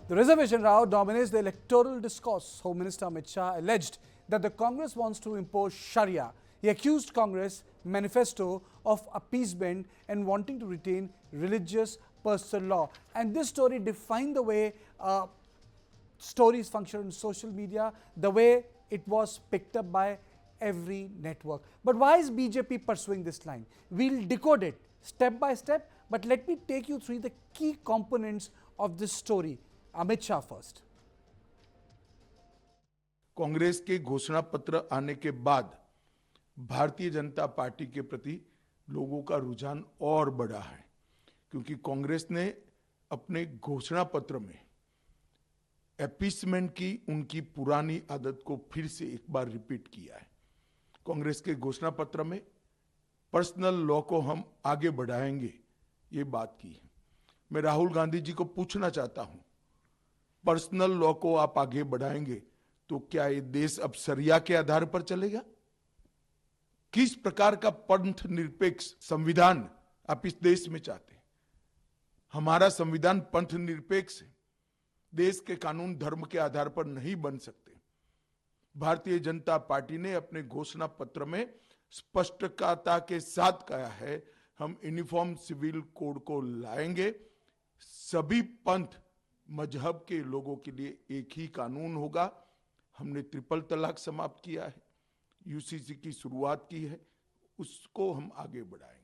The reservation row dominates the electoral discourse. Home Minister Amit Shah alleged that the Congress wants to impose Sharia. He accused Congress manifesto of appeasement and wanting to retain religious personal law. And this story defined the way stories function on social media, the way it was picked up by every network. But why is BJP pursuing this line? We'll decode it step by step, but let me take you through the key components of this story. Amit Shah first. Congress के घोषणा पत्र आने के बाद Bharatiya Janata party के प्रति लोगों का रुझान और बढ़ा है, क्योंकि कांग्रेस ने अपने घोषणा पत्र में अपीसमेंट की उनकी पुरानी आदत को फिर से एक बार रिपीट किया है। कांग्रेस के घोषणा पत्र में पर्सनल लॉ को हम आगे बढ़ाएंगे, ये बात की है। मैं राहुल गांधी जी को पूछना चाहता हूं, पर्सनल लॉ को आप आगे बढ़ाएंगे तो क्या ये देश अब शरिया के आधार पर चलेगा? किस प्रकार का पंथ निरपेक्ष संविधान आप इस देश में चाहते हैं? हमारा संविधान पंथ निरपेक्ष है। देश के कानून धर्म के आधार पर नहीं बन सकते। भारतीय जनता पार्टी ने अपने घोषणा पत्र में स्पष्टता के साथ कहा है, हम यूनिफॉर्म सिविल कोड को लाएंगे। सभी पंथ मजहब के लोगों के लिए एक ही कानून होगा। हमने ट्रिपल तलाक समाप्त किया है, यूसीसी की शुरुआत की है, उसको हम आगे बढ़ाएंगे।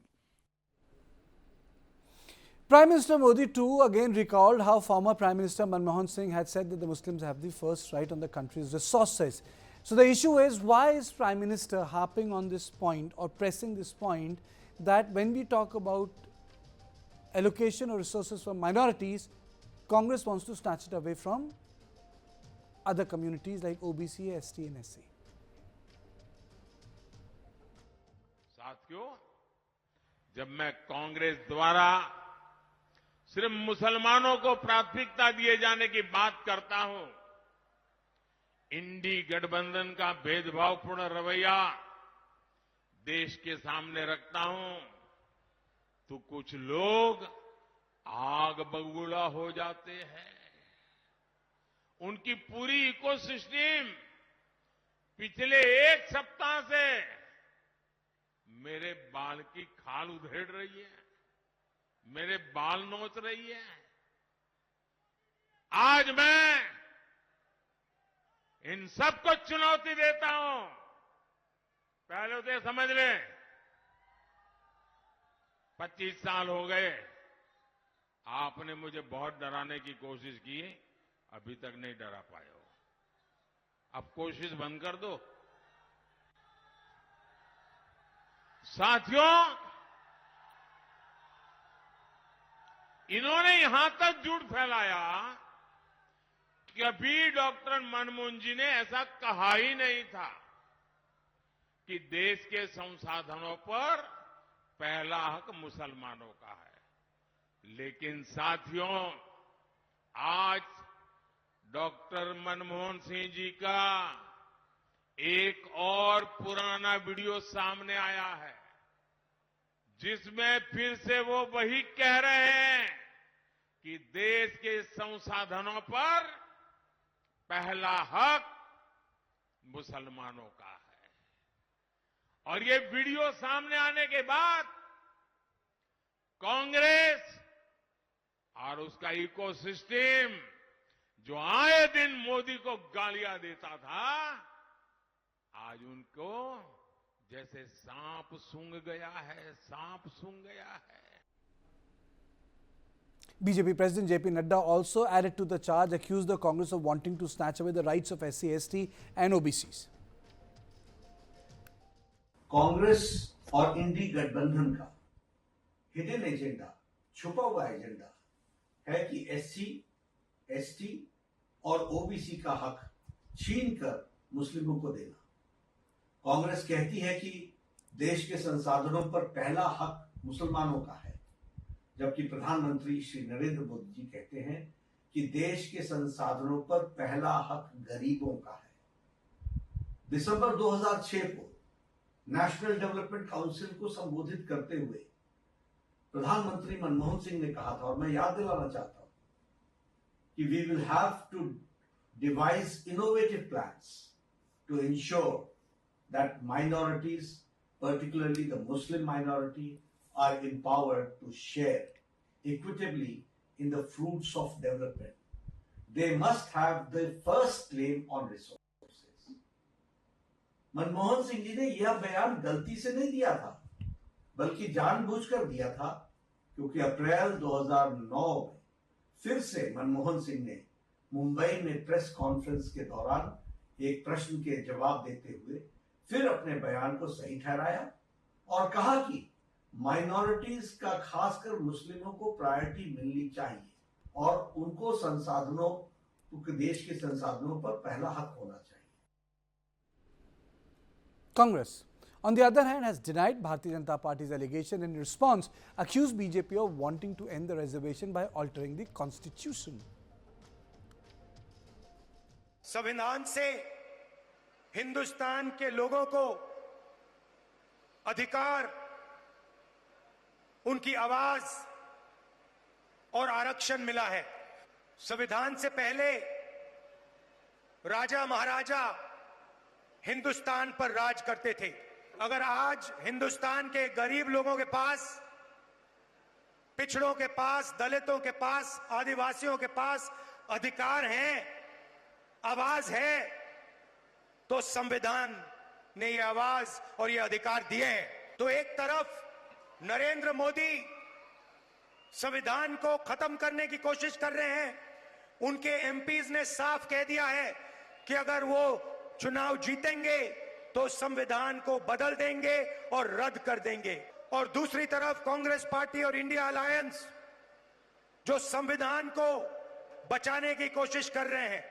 Prime Minister Modi too again recalled how former Prime Minister Manmohan Singh had said that the Muslims have the first right on the country's resources. So the issue is, why is Prime Minister harping on this point or pressing this point that when we talk about allocation of resources for minorities, Congress wants to snatch it away from other communities like OBC, ST and SC? साथियों, जब मैं कांग्रेस द्वारा सिर्फ मुसलमानों को प्राथमिकता दिए जाने की बात करता हूं, इंडी गठबंधन का भेदभावपूर्ण रवैया देश के सामने रखता हूं, तो कुछ लोग आग बबूला हो जाते हैं। उनकी पूरी इकोसिस्टम पिछले एक सप्ताह से मेरे बाल की खाल उधेड़ रही है, मेरे बाल नोच रही है। आज मैं इन सबको चुनौती देता हूं। पहले तो समझ ले, 25 साल हो गए, आपने मुझे बहुत डराने की कोशिश की, अभी तक नहीं डरा पाए हो। अब कोशिश बंद कर दो। साथियों, इन्होंने यहां तक झूठ फैलाया कि अभी डॉक्टर मनमोहन जी ने ऐसा कहा ही नहीं था कि देश के संसाधनों पर पहला हक मुसलमानों का है। लेकिन साथियों, आज डॉक्टर मनमोहन सिंह जी का एक और पुराना वीडियो सामने आया है, जिसमें फिर से वो वही कह रहे हैं कि देश के संसाधनों पर पहला हक मुसलमानों का है। और ये वीडियो सामने आने के बाद कांग्रेस और उसका इकोसिस्टम, जो आए दिन मोदी को गालियां देता था, आज उनको जैसे सांप सूंघ गया है, सांप सूंघ गया है। BJP President JP Nadda also added to the charge, accused the Congress of wanting to snatch away the rights of SC, ST and OBCs. Congress और इंडी गठबंधन का हिडन एजेंडा, छुपा हुआ एजेंडा है कि SC, ST और OBC का हक छीनकर मुस्लिमों को देना। कांग्रेस कहती है कि देश के संसाधनों पर पहला हक मुसलमानों का है, जबकि प्रधानमंत्री श्री नरेंद्र मोदी जी कहते हैं कि देश के संसाधनों पर पहला हक गरीबों का है। दिसंबर 2006 को नेशनल डेवलपमेंट काउंसिल को संबोधित करते हुए प्रधानमंत्री मनमोहन सिंह ने कहा था, और मैं याद दिलाना चाहता हूं we will have to devise innovative plans to ensure that minorities, particularly the Muslim minority, are empowered to share equitably in the fruits of development. They must have the first claim on resources. Manmohan Singh ji ने यह बयान गलती से नहीं दिया था, बल्कि जानबूझकर दिया था, क्योंकि अप्रैल 2009 में फिर से मनमोहन सिंह ने मुंबई में प्रेस कॉन्फ्रेंस के दौरान एक प्रश्न के जवाब देते हुए फिर अपने बयान को सही ठहराया और कहा कि माइनॉरिटीज का, खासकर मुस्लिमों को प्रायोरिटी मिलनी चाहिए और उनको संसाधनों, देश के संसाधनों पर पहला हक होना चाहिए. Congress, on the other hand, has denied Bharatiya Janata Party's allegation and in response accused BJP of wanting to end the reservation by altering the constitution. संविधान से हिंदुस्तान के लोगों को अधिकार, उनकी आवाज और आरक्षण मिला है. संविधान से पहले राजा महाराजा हिंदुस्तान पर राज करते थे. अगर आज हिंदुस्तान के गरीब लोगों के पास, पिछड़ों के पास, दलितों के पास, आदिवासियों के पास अधिकार हैं, आवाज है, तो संविधान ने ये आवाज और ये अधिकार दिए हैं. तो एक तरफ नरेंद्र मोदी संविधान को खत्म करने की कोशिश कर रहे हैं. उनके एमपीज ने साफ कह दिया है कि अगर वो चुनाव जीतेंगे तो संविधान को बदल देंगे और रद्द कर देंगे. और दूसरी तरफ कांग्रेस पार्टी और इंडिया अलायंस जो संविधान को बचाने की कोशिश कर रहे हैं.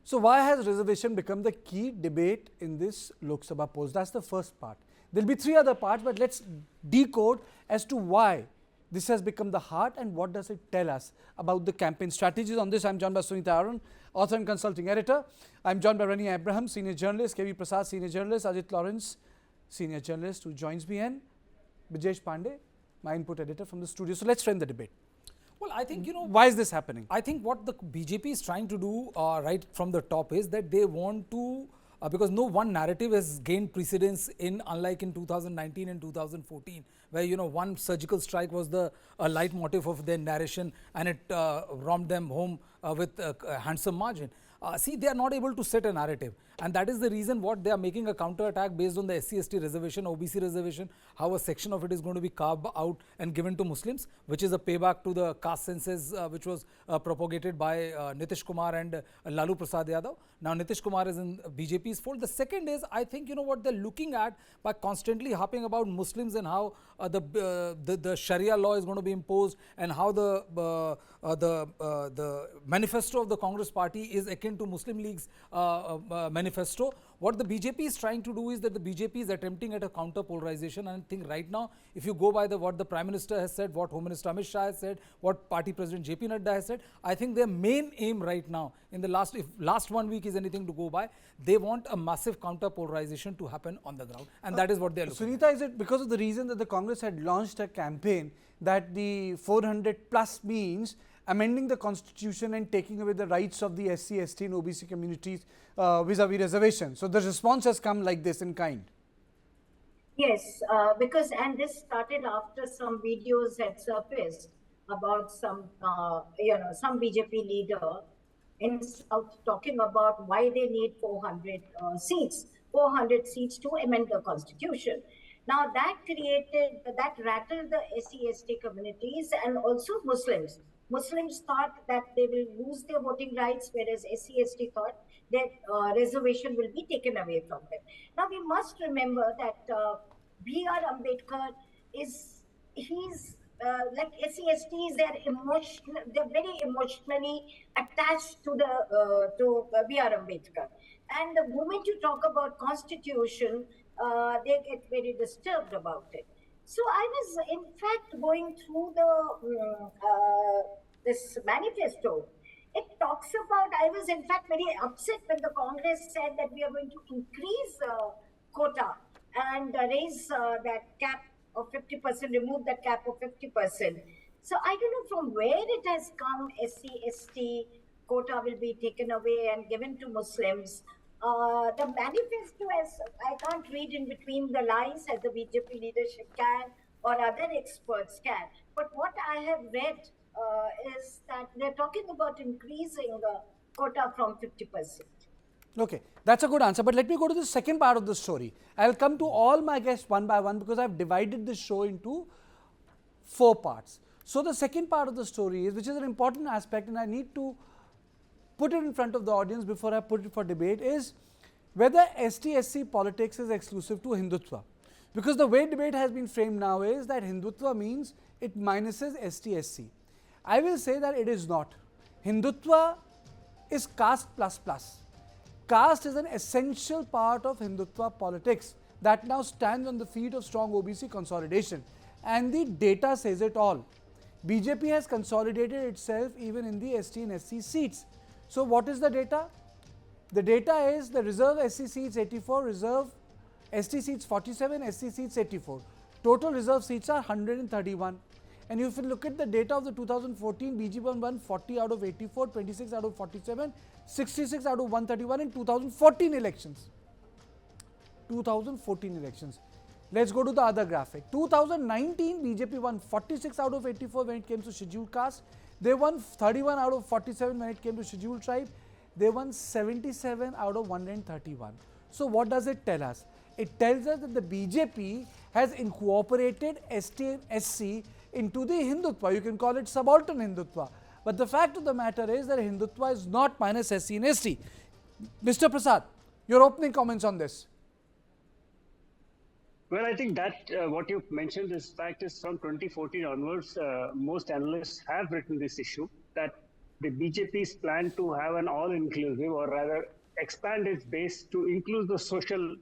So why has reservation become the key debate in this Lok Sabha post? That's the first part. There'll be three other parts, but let's decode as to why this has become the heart and what does it tell us about the campaign strategies. On this, I'm joined by Sunita Arun, author and consulting editor. I'm joined by Rani Abraham, senior journalist, KV Prasad, senior journalist, Ajit Lawrence, senior journalist who joins me, and Bijesh Pandey, my input editor from the studio. So let's frame the debate. Well, I think, why is this happening? I think what the BJP is trying to do right from the top is that they want to, because no one narrative has gained precedence in, unlike in 2019 and 2014, where, one surgical strike was the leitmotif of their narration and it romped them home with a handsome margin. See, they are not able to set a narrative, and that is the reason what they are making a counter attack based on the SC/ST reservation, OBC reservation, how a section of it is going to be carved out and given to Muslims, which is a payback to the caste census which was propagated by Nitish Kumar and Lalu Prasad Yadav. Now Nitish Kumar is in BJP's fold. The second is, I think, what they're looking at by constantly harping about Muslims and how the Sharia law is going to be imposed, and how the manifesto of the Congress party is akin to Muslim League's manifesto. What the BJP is trying to do is that the BJP is attempting at a counter polarization, and I think right now, if you go by what the Prime Minister has said, what Home Minister Amit Shah has said, what Party President JP Nadda has said, I think their main aim right now, in the last 1 week is anything to go by, they want a massive counter polarization to happen on the ground, and that is what they are looking Sunita, is it because of the reason that the Congress had launched a campaign that the 400 plus means amending the constitution and taking away the rights of the SC, ST and OBC communities vis-a-vis reservation? So the response has come like this in kind. Yes, and this started after some videos had surfaced about some BJP leader in South talking about why they need 400 seats to amend the constitution. Now that rattled the SC/ST communities and also Muslims. Muslims thought that they will lose their voting rights, whereas SC/ST thought that reservation will be taken away from them. Now we must remember that B.R. Ambedkar he's like SC/STs, they're very emotionally attached to B.R. Ambedkar. And the moment you talk about constitution, they get very disturbed about it. So I was in fact going through this manifesto. It talks about, I was in fact very upset when the Congress said that we are going to increase quota and raise that cap of 50%, remove that cap of 50%. So I don't know from where it has come. SC, ST quota will be taken away and given to Muslims. The manifesto, as I can't read in between the lines as the BJP leadership can or other experts can. But what I have read is that they're talking about increasing quota from 50%. Okay, that's a good answer. But let me go to the second part of the story. I'll come to all my guests one by one because I've divided this show into 4 parts. So the second part of the story is, which is an important aspect, and I need to put it in front of the audience before I put it for debate, is whether ST-SC politics is exclusive to Hindutva. Because the way debate has been framed now is that Hindutva means it minuses ST-SC. I will say that it is not. Hindutva is caste plus plus. Caste is an essential part of Hindutva politics that now stands on the feet of strong OBC consolidation. And the data says it all. BJP has consolidated itself even in the ST and SC seats. So what is the data? The data is the reserve SC seats 84, reserve ST seats 47, SC seats 84. Total reserve seats are 131. And if you look at the data of the 2014, BJP won 40 out of 84, 26 out of 47, 66 out of 131 in 2014 elections. 2014 elections. Let's go to the other graphic. 2019, BJP won 46 out of 84 when it came to scheduled caste. They won 31 out of 47 when it came to scheduled tribe. They won 77 out of 131. So what does it tell us? It tells us that the BJP has incorporated ST and SC into the Hindutva. You can call it subaltern Hindutva. But the fact of the matter is that Hindutva is not minus SC and ST. Mr. Prasad, your opening comments on this. Well, I think that what you mentioned, this fact is from 2014 onwards, most analysts have written this issue, that the BJP's plan to have an all-inclusive, or rather expand its base to include the social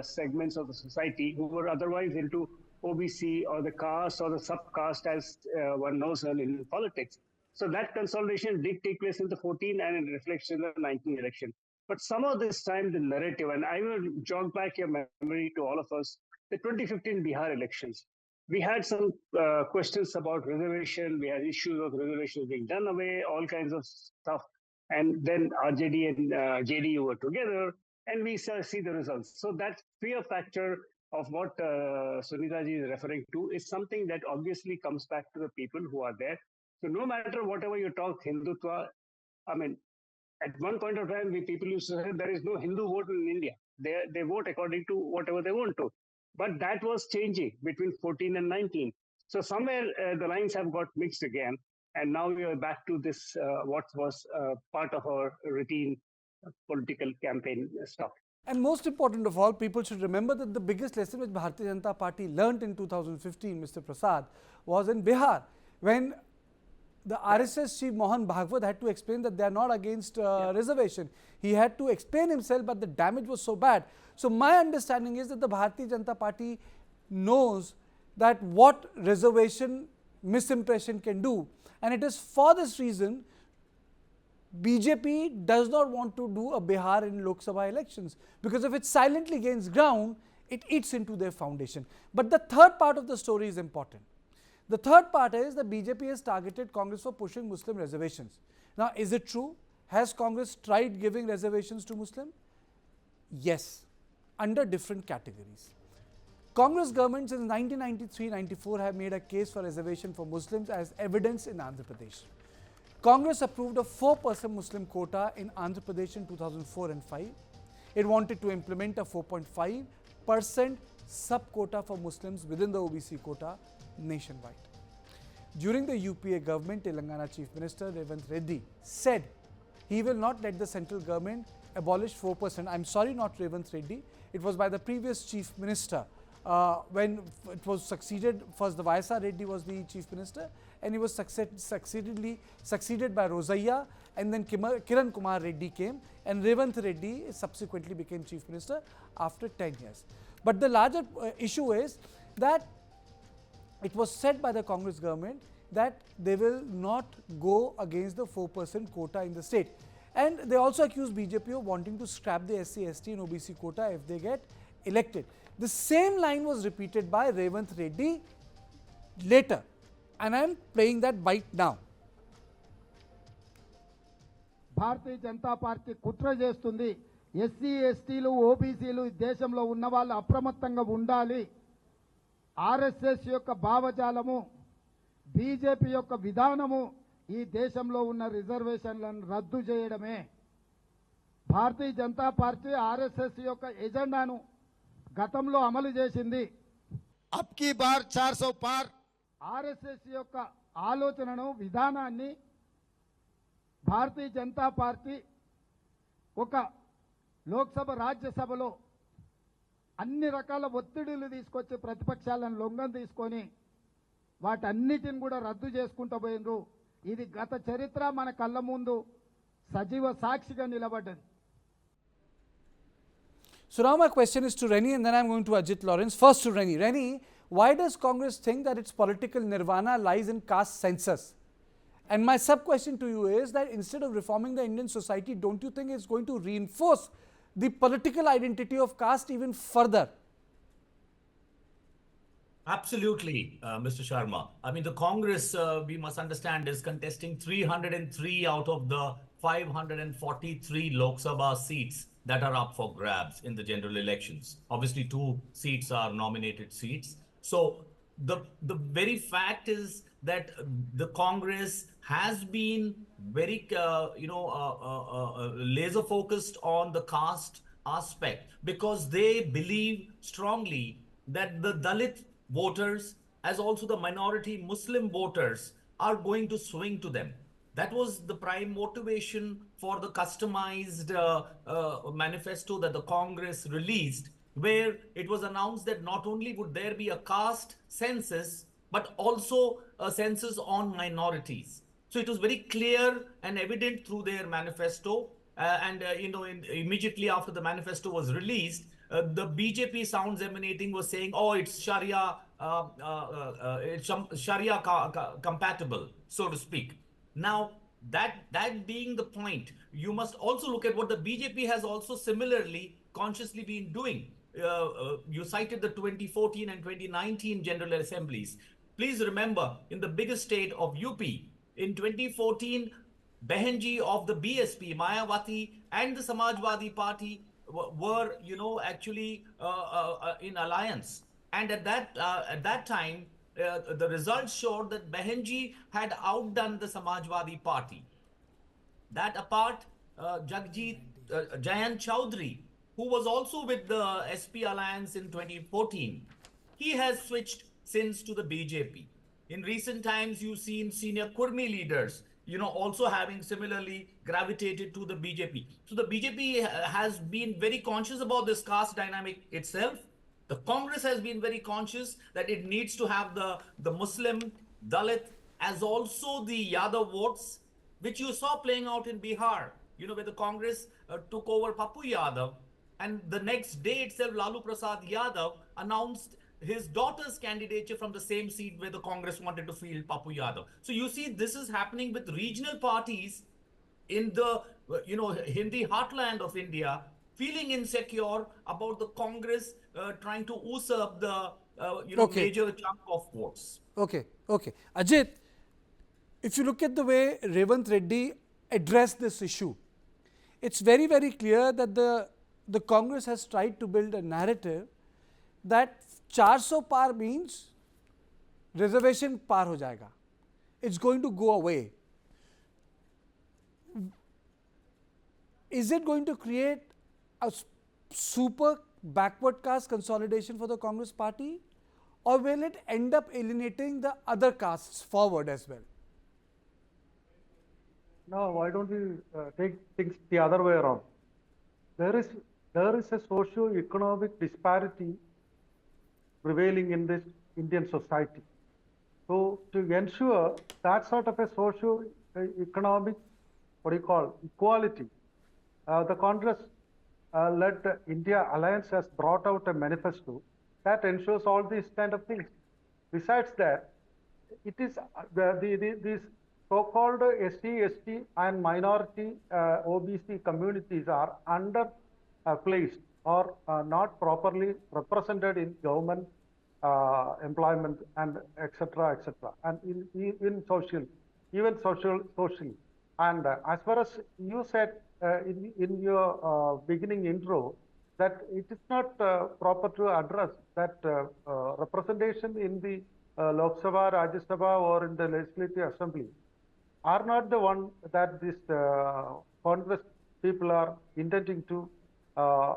segments of the society who were otherwise into OBC or the caste or the subcaste, as one knows in politics. So that consolidation did take place in the 14 and it reflects in the 19 election. But somehow this time the narrative, and I will jog back your memory to all of us, the 2015 Bihar elections. We had some questions about reservation. We had issues of reservations being done away, all kinds of stuff. And then RJD and JDU were together, and we see the results. So that fear factor of what Sunita ji is referring to is something that obviously comes back to the people who are there. So no matter whatever you talk Hindutva, I mean, at one point of time, people used to say there is no Hindu vote in India. They vote according to whatever they want to. But that was changing between 14 and 19. So somewhere the lines have got mixed again. And now we are back to this, what was part of our routine political campaign stuff. And most important of all, people should remember that the biggest lesson which Bharatiya Janata Party learnt in 2015, Mr. Prasad, was in Bihar, when the RSS chief Mohan Bhagwat had to explain that they are not against reservation. He had to explain himself, but the damage was so bad. So my understanding is that the Bharatiya Janata Party knows that what reservation misimpression can do. And it is for this reason BJP does not want to do a Bihar in Lok Sabha elections, because if it silently gains ground, it eats into their foundation. But the third part of the story is important. The third part is that BJP has targeted Congress for pushing Muslim reservations. Now, is it true? Has Congress tried giving reservations to Muslim? Yes, under different categories. Congress government since 1993-94 have made a case for reservation for Muslims as evidence in Andhra Pradesh. Congress approved a 4% Muslim quota in Andhra Pradesh in 2004 and 5. It wanted to implement a 4.5% sub-quota for Muslims within the OBC quota nationwide. During the UPA government, Telangana Chief Minister Revanth Reddy said he will not let the central government abolish 4%. I'm sorry, not Revanth Reddy. It was by the previous Chief Minister. When it was succeeded, first the YSR Reddy was the Chief Minister, and he was succeeded by Rosaiya, and then Kiran Kumar Reddy came, and Revanth Reddy subsequently became Chief Minister after 10 years. But the larger issue is that it was said by the Congress government that they will not go against the 4% quota in the state. And they also accused BJP of wanting to scrap the SC, ST and OBC quota if they get elected. The same line was repeated by Revanth Reddy later. And I'm playing that bite now. Bharatiya Janata party కుట్ర చేస్తుంది. SC ఎస్టీలు ఓబీసీలు దేశంలో ఉన్న వాళ్ళు అప్రమత్తంగా ఉండాలి. RSS యొక్క భావజాలము, బీజేపీ యొక్క విధానము ఈ దేశంలో ఉన్న రిజర్వేషన్లను రద్దు చేయడమే. భారతీయ జనతా పార్టీ ఆర్ఎస్ఎస్ యొక్క ఎజెండాను గతంలో అమలు చేసింది. అబ్కీ బార్ 400 పార్. ఆర్ఎస్ఎస్ యొక్క ఆలోచనను, విధానాన్ని భారతీయ జనతా పార్టీ ఒక లోక్సభ, రాజ్యసభలో అన్ని రకాల ఒత్తిడులు తీసుకొచ్చి ప్రతిపక్షాలను లొంగం తీసుకొని వాటన్నిటిని కూడా రద్దు చేసుకుంటూ పోయినరు. ఇది గత చరిత్ర మన కళ్ళ ముందు సజీవ సాక్షిగా నిలబడ్డది. So now my question is to Reni, and then I'm going to Ajit Lawrence. First to Reni. Reni, why does Congress think that its political nirvana lies in caste census? And my sub-question to you is that instead of reforming the Indian society, don't you think it's going to reinforce the political identity of caste even further? Absolutely, Mr. Sharma. I mean, the Congress, we must understand, is contesting 303 out of the 543 Lok Sabha seats that are up for grabs in the general elections. Obviously, 2 seats are nominated seats. So the very fact is that the Congress has been very, laser focused on the caste aspect because they believe strongly that the Dalit voters, as also the minority Muslim voters, are going to swing to them. That was the prime motivation for the customized manifesto that the Congress released, where it was announced that not only would there be a caste census, but also a census on minorities. So it was very clear and evident through their manifesto. Immediately after the manifesto was released, the BJP sounds emanating was saying, oh, it's Sharia, Sharia compatible, so to speak. Now, that being the point, you must also look at what the BJP has also similarly consciously been doing. You cited the 2014 and 2019 General Assemblies. Please remember, in the biggest state of UP, in 2014, Behenji of the BSP, Mayawati, and the Samajwadi Party were, actually in alliance. And at that time, the results showed that Behenji had outdone the Samajwadi Party. That apart, Jayant Chowdhury, who was also with the SP alliance in 2014, he has switched since to the BJP. In recent times, you've seen senior Kurmi leaders, also having similarly gravitated to the BJP. So the BJP has been very conscious about this caste dynamic itself. The Congress has been very conscious that it needs to have the Muslim, Dalit, as also the Yadav votes, which you saw playing out in Bihar, where the Congress took over Papu Yadav. And the next day itself, Lalu Prasad Yadav announced his daughter's candidature from the same seat where the Congress wanted to field Papu Yadav. So you see, this is happening with regional parties in the, Hindi heartland of India, feeling insecure about the Congress trying to usurp the, major chunk of votes. Okay. Ajit, if you look at the way Revanth Reddy addressed this issue, it's very, very clear that the Congress has tried to build a narrative that 400 par means reservation par ho jayega. It's going to go away. Is it going to create a super backward caste consolidation for the Congress party, or will it end up alienating the other castes forward as well? No, why don't we take things the other way around? There is a socio-economic disparity prevailing in this Indian society. So to ensure that sort of a socio-economic, equality, the Congress-led India Alliance has brought out a manifesto that ensures all these kind of things. Besides that, it is these so-called SC, ST and minority OBC communities are underplaced or not properly represented in government employment and etc. etc. And in social, even socially. And as far as you said in your beginning intro, that it is not proper to address that representation in the Lok Sabha, Rajya Sabha, or in the Legislative Assembly are not the one that this Congress people are intending to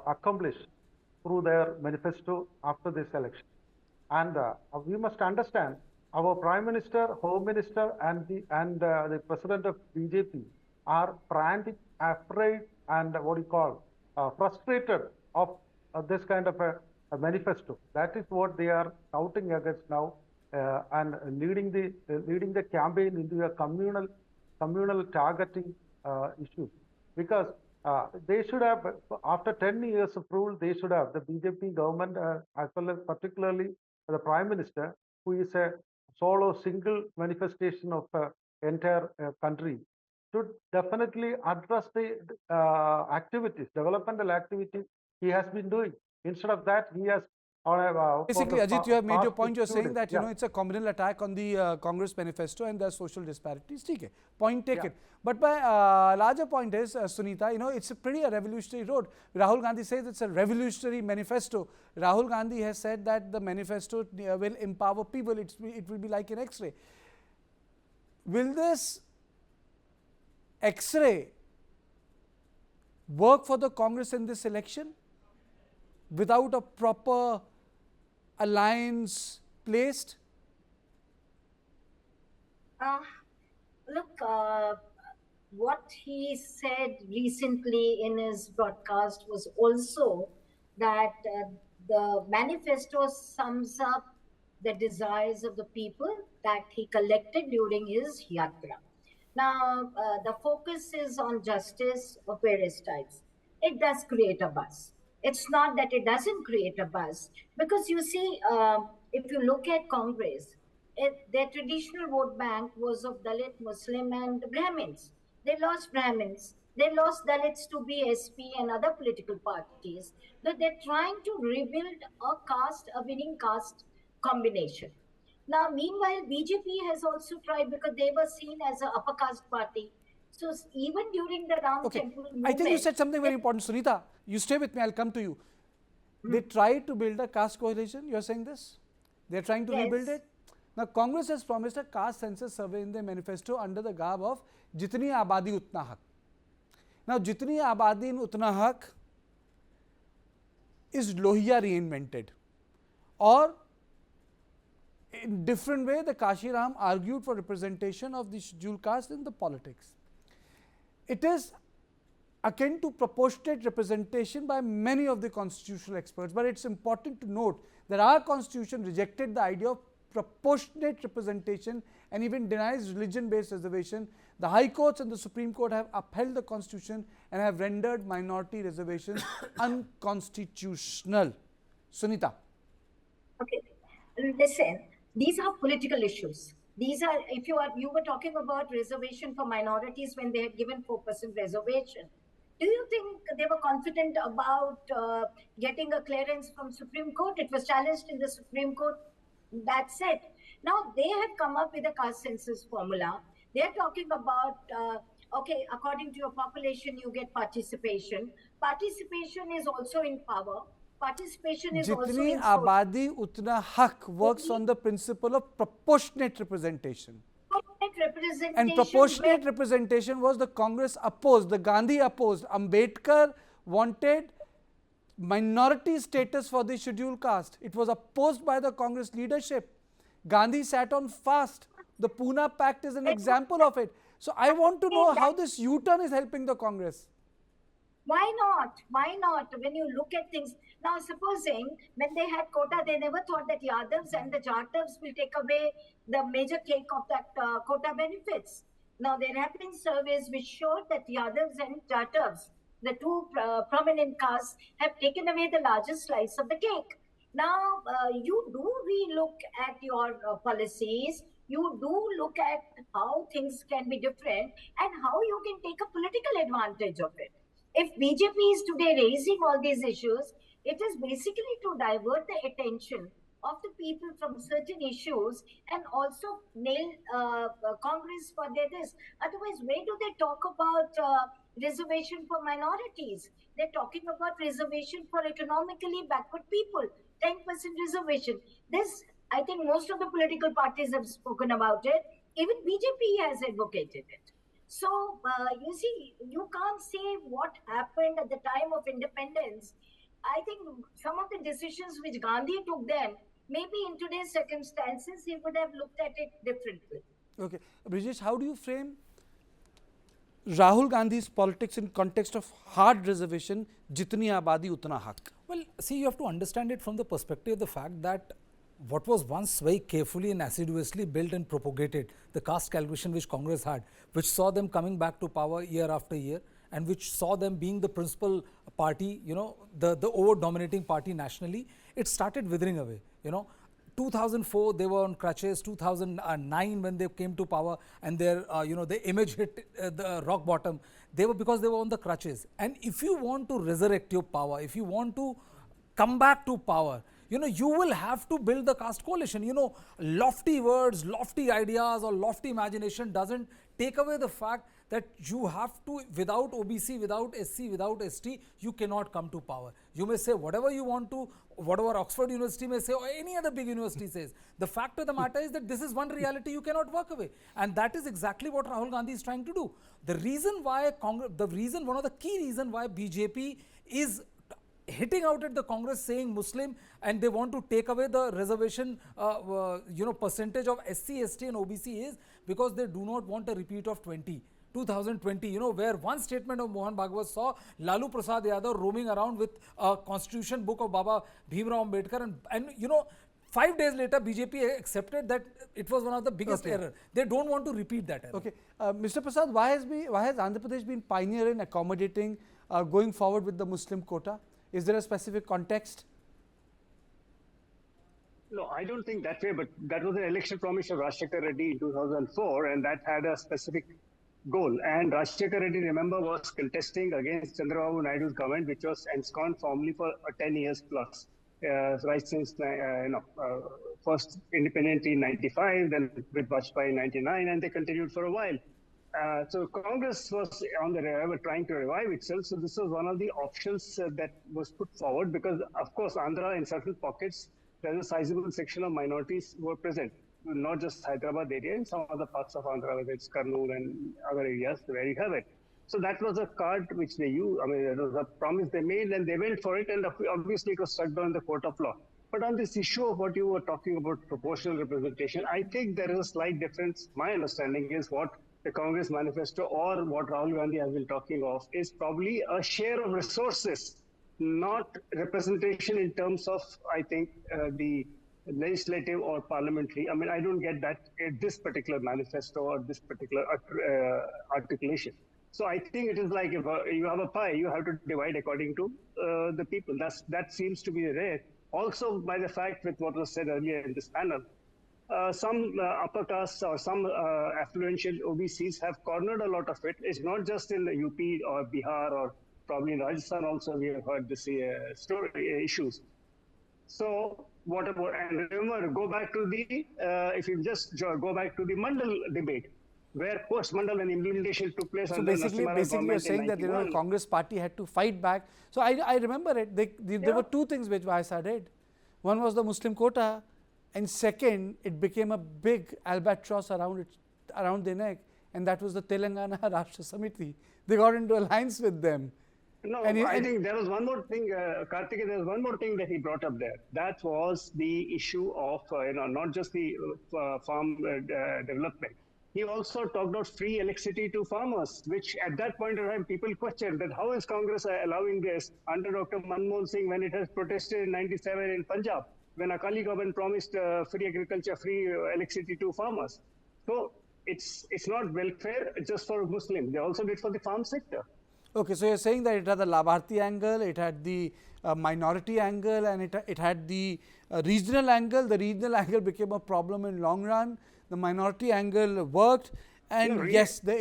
accomplish through their manifesto after this election. And we must understand our Prime Minister, Home Minister, and the President of BJP are frantic, afraid, and what you call frustrated of this kind of a manifesto. That is what they are shouting against now, and leading the campaign into a communal targeting issue. Because they should have, after 10 years of rule, they should have, the BJP government, as well as particularly the Prime Minister, who is a solo single manifestation of entire country, should definitely address the activities, developmental activities he has been doing. Instead of that, he has basically, Ajit, you have made your point. You're saying that, you yeah, know, it's a communal attack on the Congress manifesto and there are social disparities. Okay, point taken. Yeah. But my larger point is, Sunita, you know, it's a pretty revolutionary road. Rahul Gandhi says it's a revolutionary manifesto. Rahul Gandhi has said that the manifesto will empower people. It will be like an X-ray. Will this X-ray work for the Congress in this election without a proper alliance placed? Look, what he said recently in his broadcast was also that the manifesto sums up the desires of the people that he collected during his yatra. Now, the focus is on justice of various types. It does create a buzz. It's not that it doesn't create a buzz, because you see, if you look at Congress, their traditional vote bank was of Dalit, Muslim, and Brahmins. They lost Brahmins. They lost Dalits to BSP and other political parties. But they're trying to rebuild a winning caste combination. Now, meanwhile, BJP has also tried, because they were seen as an upper caste party. So even during the Ram Temple movement, I think you said something very important, Sunita. You stay with me, I'll come to you. They tried to build a caste coalition, you're saying this? They're trying to rebuild it? Now, Congress has promised a caste census survey in their manifesto under the garb of Jitni Abaadi, Utna Haq. Now, Jitni Abaadi in Utna Haq is Lohiya reinvented. Or, in different way, the Kashiram argued for representation of the scheduled caste in the politics. It is akin to proportionate representation by many of the constitutional experts, but it's important to note that our constitution rejected the idea of proportionate representation and even denies religion-based reservation. The High Courts and the Supreme Court have upheld the constitution and have rendered minority reservations unconstitutional. Sunita. Okay, listen, these are political issues. These are, if you were talking about reservation for minorities when they had given 4% reservation. Do you think they were confident about getting a clearance from Supreme Court? It was challenged in the Supreme Court. That's it. Now they have come up with a caste census formula. They're talking about, okay, according to your population, you get participation. Participation is also in power. Participation is also Jitni in Abaadi, Utna Haq works on the principle of proportionate representation. And proportionate representation was the Congress opposed, the Gandhi opposed. Ambedkar wanted minority status for the scheduled caste. It was opposed by the Congress leadership. Gandhi sat on fast. The Pune Pact is an example of it. So I want to know how this U-turn is helping the Congress. Why not? Why not? When you look at things, now supposing when they had quota, they never thought that Yadavs and the Jatavs will take away the major cake of that quota benefits. Now there have been surveys which showed that Yadavs and Jatavs, the two prominent castes, have taken away the largest slice of the cake. Now you do relook at your policies. You do look at how things can be different and how you can take a political advantage of it. If BJP is today raising all these issues, it is basically to divert the attention of the people from certain issues and also nail Congress for their this. Otherwise, where do they talk about reservation for minorities? They're talking about reservation for economically backward people, 10% reservation. This, I think most of the political parties have spoken about it. Even BJP has advocated it. So, you see, you can't say what happened at the time of independence. I think some of the decisions which Gandhi took then, maybe in today's circumstances, he would have looked at it differently. Okay. Brijesh, how do you frame Rahul Gandhi's politics in context of hard reservation, Jitni Abaadi, Utna Haq? Well, see, you have to understand it from the perspective of the fact that what was once very carefully and assiduously built and propagated, the caste calculation which Congress had, which saw them coming back to power year after year, and which saw them being the principal party, the over-dominating party nationally, it started withering away, 2004 they were on crutches, 2009 when they came to power and their image hit the rock bottom, because they were on the crutches. And if you want to resurrect your power, if you want to come back to power, you will have to build the caste coalition. Lofty words, lofty ideas or lofty imagination doesn't take away the fact that you have to, without OBC, without SC, without ST, you cannot come to power. You may say whatever you want to, whatever Oxford University may say or any other big university says. The fact of the matter is that this is one reality you cannot work away. And that is exactly what Rahul Gandhi is trying to do. The reason why one of the key reasons why BJP is hitting out at the Congress saying Muslim and they want to take away the reservation percentage of SC, ST and OBC is because they do not want a repeat of 2020, where one statement of Mohan Bhagwat saw Lalu Prasad Yadav roaming around with a constitution book of Baba Bhimrao Ambedkar and 5 days later BJP accepted that it was one of the biggest error. They don't want to repeat that error. Okay. Mr. Prasad, why has Andhra Pradesh been pioneer in accommodating going forward with the Muslim quota? Is there a specific context? No, I don't think that way, but that was an election promise of Rajshekhar Reddy in 2004, and that had a specific goal. And Rajshekhar Reddy, remember, was contesting against Chandrababu Naidu's government, which was ensconced formally for 10 years plus, right since first independent in 95, then with Vajpayee in 99, and they continued for a while. So Congress was on the revival, trying to revive itself. So this was one of the options that was put forward because, of course, Andhra in certain pockets, there's a sizable section of minorities who were present, not just Hyderabad area, in some other parts of Andhra, whether it's Kurnool and other areas where you have it. So that was a card which they used. I mean, it was a promise they made and they went for it. And obviously it was struck down the court of law. But on this issue of what you were talking about, proportional representation, I think there is a slight difference. My understanding is what the Congress manifesto or what Rahul Gandhi has been talking of is probably a share of resources, not representation in terms of, I think, the legislative or parliamentary. I mean, I don't get that in this particular manifesto or this particular articulation. So I think it is like if you have a pie, you have to divide according to the people. That seems to be rare. Also, by the fact with what was said earlier in this panel, some upper castes or some affluential OBCs have cornered a lot of it. It's not just in the UP or Bihar or probably in Rajasthan also we have heard this issues. So what about, and remember, go back to the, if you just go back to the Mandal debate, where post-Mandal and implementation took place. So basically you're saying that Congress party had to fight back. So I remember it. There were two things which Vaisa did. One was the Muslim quota, and second, it became a big albatross around their neck, and that was the Telangana Rashtra Samiti. They got into alliance with them. No, I think there was one more thing, Karthikeyan, there was one more thing that he brought up there. That was the issue of, not just the farm development. He also talked about free electricity to farmers, which at that point in time, people questioned that how is Congress allowing this under Dr. Manmohan Singh when it has protested in 97 in Punjab, when Akali government promised free agriculture, free electricity to farmers. So it's not welfare just for Muslims. They also did for the farm sector. Okay, so you're saying that it had the Labharti angle, it had the minority angle, and it had the regional angle. The regional angle became a problem in long run. The minority angle worked, And yes, the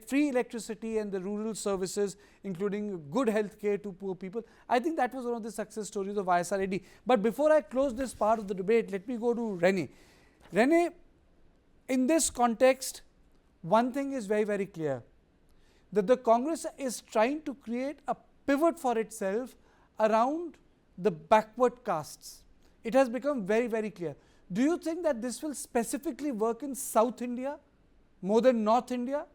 free electricity and the rural services, including good health care to poor people. I think that was one of the success stories of ISRAD. But before I close this part of the debate, let me go to Rene. Rene, in this context, one thing is very, very clear, that the Congress is trying to create a pivot for itself around the backward castes. It has become very, very clear. Do you think that this will specifically work in South India more than North India?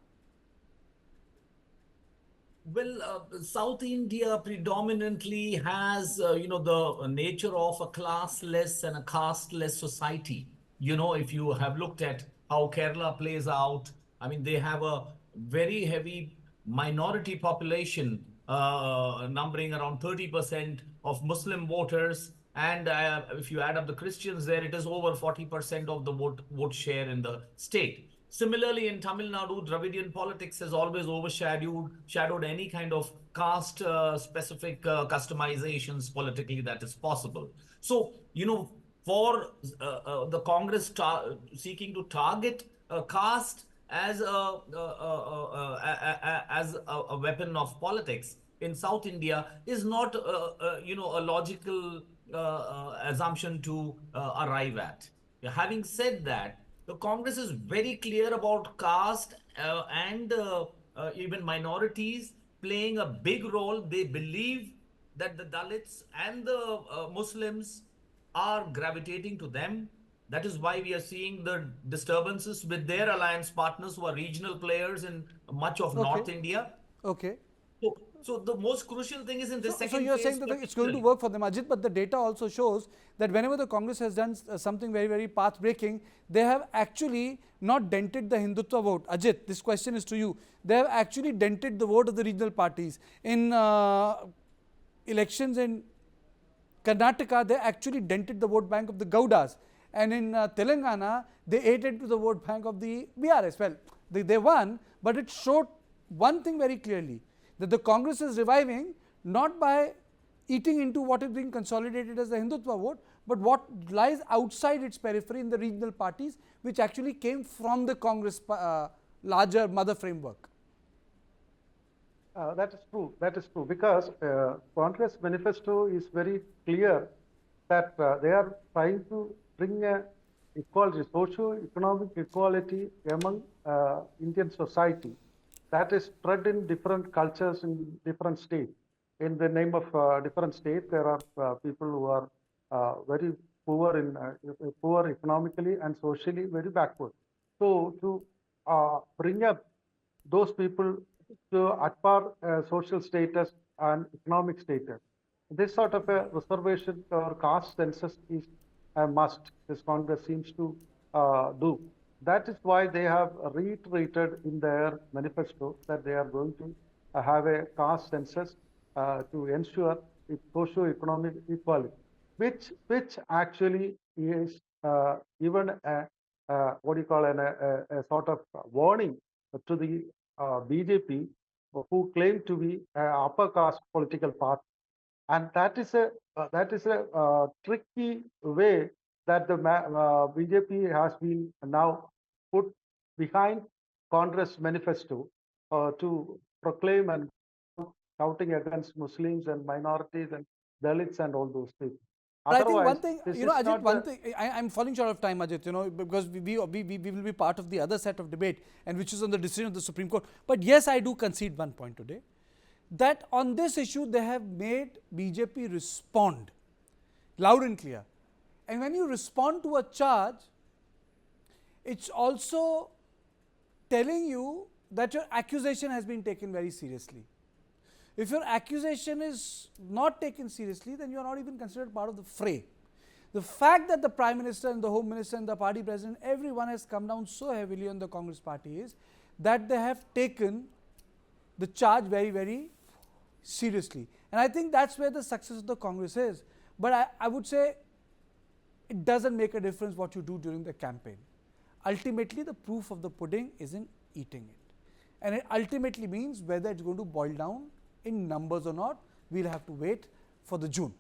Well, South India predominantly has, the nature of a classless and a casteless society. If you have looked at how Kerala plays out, I mean, they have a very heavy minority population, numbering around 30% of Muslim voters. And if you add up the Christians there, it is over 40% of the vote share in the state. Similarly, in Tamil Nadu, Dravidian politics has always overshadowed any kind of caste-specific customizations politically that is possible. So, for the Congress seeking to target caste as a weapon of politics in South India is not, a logical assumption to arrive at. Having said that, the Congress is very clear about caste and even minorities playing a big role. They believe that the Dalits and the Muslims are gravitating to them. That is why we are seeing the disturbances with their alliance partners who are regional players in much of North India. Okay. So the most crucial thing is in this second So you are phase, saying that it's going to work for them, Ajit, but the data also shows that whenever the Congress has done something very, very path-breaking, they have actually not dented the Hindutva vote. Ajit, this question is to you. They have actually dented the vote of the regional parties. In elections in Karnataka, they actually dented the vote bank of the Gaudas. And in Telangana, they ate into the vote bank of the BRS. Well, they won, but it showed one thing very clearly, that the Congress is reviving not by eating into what is being consolidated as the Hindutva vote, but what lies outside its periphery in the regional parties, which actually came from the Congress larger mother framework. That is true. That is true, because Congress manifesto is very clear that they are trying to bring equality, socio-economic equality among Indian society. That is spread in different cultures in different states. In the name of different states, there are people who are very poor economically and socially, very backward. So to bring up those people to at par social status and economic status, this sort of a reservation or caste census is a must. This Congress seems to do. That is why they have reiterated in their manifesto that they are going to have a caste census to ensure socio-economic equality, which actually is even what you call a sort of warning to the BJP, who claim to be an upper caste political party, and that is a tricky way that the BJP has been now put behind Congress manifesto to proclaim and shouting against Muslims and minorities and Dalits and all those things. But I think one thing, Ajit, one thing, I'm falling short of time, Ajit, because we will be part of the other set of debate, and which is on the decision of the Supreme Court. But yes, I do concede one point today, that on this issue, they have made BJP respond loud and clear. And when you respond to a charge, it's also telling you that your accusation has been taken very seriously. If your accusation is not taken seriously, then you are not even considered part of the fray. The fact that the Prime Minister and the Home Minister and the party president, everyone has come down so heavily on the Congress party is that they have taken the charge very, very seriously. And I think that's where the success of the Congress is. But I would say it doesn't make a difference what you do during the campaign. Ultimately, the proof of the pudding is in eating it. And it ultimately means whether it's going to boil down in numbers or not, we'll have to wait for the June.